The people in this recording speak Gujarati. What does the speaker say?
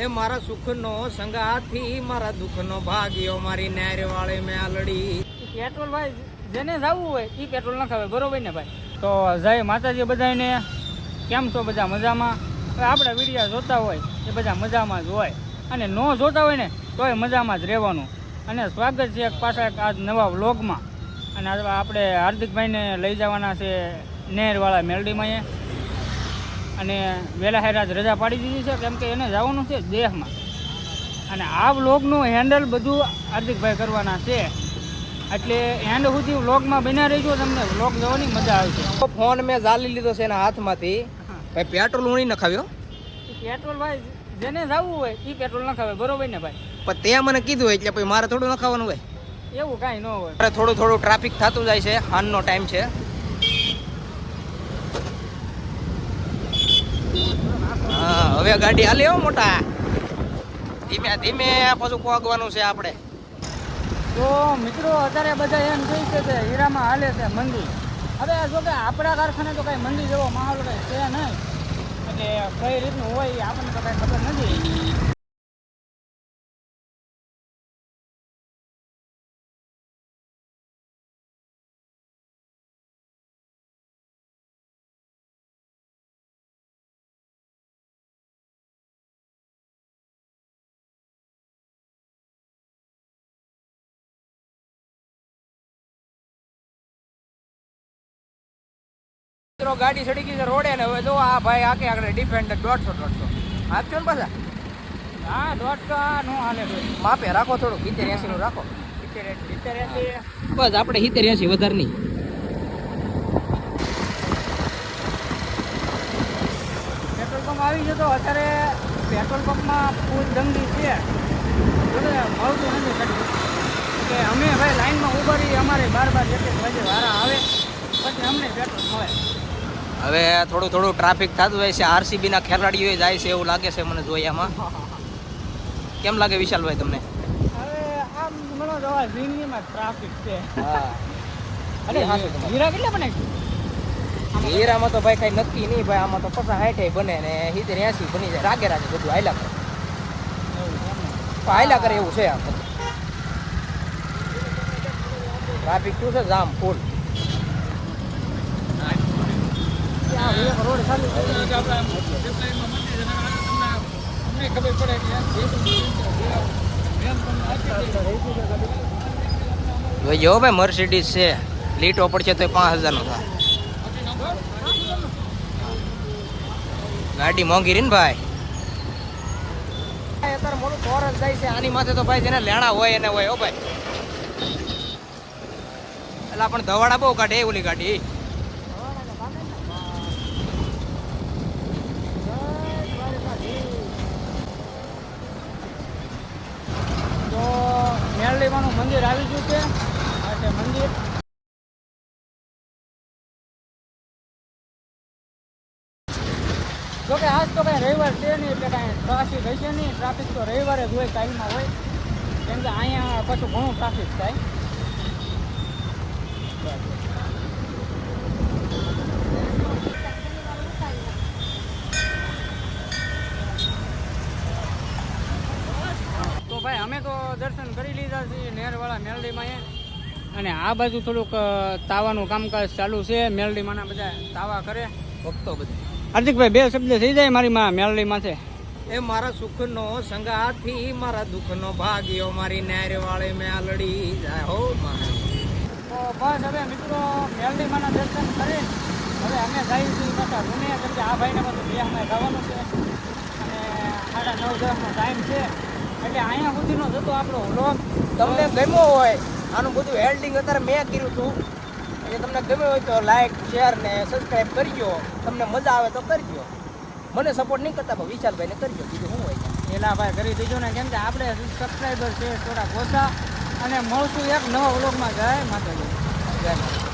એ મારા સુખનો સંગાથી મારા દુઃખનો ભાગ્યો મારી નેર વાળે મેં આલડી. પેટ્રોલ ભાઈ જેને જવું હોય એ પેટ્રોલ ન ખાવે, બરોબર ને ભાઈ? તો જય માતાજી બધાને. કેમ છો બધા? મજામાં? આપણા વિડીયો જોતા હોય એ બધા મજામાં જ હોય, અને ન જોતા હોય ને તોય મજામાં જ રહેવાનું. અને સ્વાગત છે એક પાછા આજ નવા વ્લોગમાં. અને આપણે હાર્દિકભાઈને લઈ જવાના છે નેરવાળા મેલડીમાં. અને વહેલા હેરાજ રજા પાડી દીધી છે, કેમ કે એને જવાનું છે દેહમાં. અને આ વ્લોગનું હેન્ડલ બધું હાર્દિકભાઈ કરવાના છે, એટલે એન્ડ સુધી વ્લોગમાં બન્યા રહીજો, તમને વ્લોગ જોવાની મજા આવશે. ફોન મેં ઝાલી લીધો છે એના હાથમાંથી. ભાઈ પેટ્રોલ હું નહીં નખાવ્યો. પેટ્રોલ ભાઈ જેને જવું હોય એ પેટ્રોલ નખાવે, બરોબર ને ભાઈ? પણ તે મને કીધું હોય એટલે પછી મારે થોડું નખાવાનું હોય. એવું કાંઈ ન હોય. થોડું થોડું ટ્રાફિક થતું જાય છે, હાનનો ટાઈમ છે. હા, હવે ગાડી હાલે હો મોટા. ધીમે ધીમે પાછું પહોંચવાનું છે આપણે. તો મિત્રો અત્યારે બધા એમ કહે છે કે હીરામાં હાલે છે મંદી. હવે જો કે આપણા કારખાને તો કાંઈ મંદી જેવો માહોલ કાંઈ છે નહીં, એટલે કઈ રીતનું હોય એ આપણને તો કાંઈ ખબર નથી. ગાડી ચડી ગઈ છે રોડે ને. હવે જો આ ભાઈ આકે આગળ ડિફેન્ડર 150 આપજો ને પાછા. હા, 1.5 નો હાલે ભાઈ. માપે રાખો, થોડું 70-80 નું રાખો. 70-80 બસ આપણે 70-80 વધારે નહીં. પેટ્રોલ પંપ આવી જતો. અત્યારે પેટ્રોલ પંપમાં ફૂલ દંગી છે, મળતું નથી કશું. કે અમે ભાઈ લાઈનમાં ઉભા રહીએ, અમારે 12-12 વાગે વારા આવે પછી અમને પેટ્રોલ મળે. હવે થોડું થોડું ટ્રાફિક થતું હોય છે. આરસીબી ના ખેલાડીઓ જાય છે એવું લાગે છે મને જોયામાં. કેમ લાગે વિશાલભાઈ તમને? હવે આમ મને જોવા જિંદગીમાં ટ્રાફિક છે. હા, અરે હીરા કેટલા બને? હીરામાં તો ભાઈ કઈ નક્કી નહીં ભાઈ. આમાં તો 50-60 બને ને 70-80 બની જાય. રાગે રાગે બધું હાયલા કરે. હાયલા કરે એવું છે. આ ટ્રાફિક શું છે? જામ ફૂલ. રોડ ચાલુ ખબર પડે જોઈ ભાઈ મર્સિડીઝ છે. લીટો પડશે તો 5000 નો થાય. ગાડી મોંઘી રહી ને ભાઈ. અત્યારે મોટું ટોરસ જાય છે. આની માથે તો ભાઈ જેને લેણા હોય એને હોય. હો ભાઈ, એટલે પણ ધવાડા બહુ કાઢે ઓલી ગાડી. તો મેરડીમાનું મંદિર આવી ગયું છે. આ છે મંદિર. જોકે આજ તો કાંઈ રવિવાર છે નહીં, એટલે કાંઈ ટ્રાફિક હશે નહીં. ટ્રાફિક તો રવિવારે જ હોય, કાલમાં હોય, કેમ કે અહીંયા પાછું ઘણું ટ્રાફિક થાય. તો ભાઈ અમે તો દર્શન કરી લીધા છે નેરવાળા મેલડીમાં. અને આ બાજુ થોડુંક તાવાનું કામકાજ ચાલુ છે. મેલડીમાંના બધા તાવા કરે ભક્તો બધા. હાર્દિકભાઈ 2 શબ્દ થઈ જાય મારી માં મેલડીમાં છે. એ મારા સુખનો સંગાથી મારા દુઃખનો ભાગ્યો મારી નેર વાળે મેં આલડી જાય. હો તો બસ હવે મિત્રો મેલડીમાંના દર્શન કરી હવે અમે જઈએ છીએ પાછા રૂમે, કેમ કે આ ભાઈને બધું દેહમાં જવાનું છે અને 9:30નો ટાઈમ છે. એટલે અહીંયા સુધીનો જતો આપણો વ્લોગ તમને ગમ્યો હોય, આનું બધું હેલ્ડિંગ અત્યારે મેં કર્યું હતું, એટલે તમને ગમ્યો હોય તો લાઈક, શેર ને સબસ્ક્રાઈબ કરજો. તમને મજા આવે તો કરજો. મને સપોર્ટ નહીં કરતા પણ વિશાલભાઈને કરજો. બીજું શું હોય? એલા ભાઈ કરી દીધું ને, કેમ કે આપણે સબસ્ક્રાઈબર છે થોડાક ઓછા. અને મળશું એક નવા વ્લોગમાં. જય માતાજી.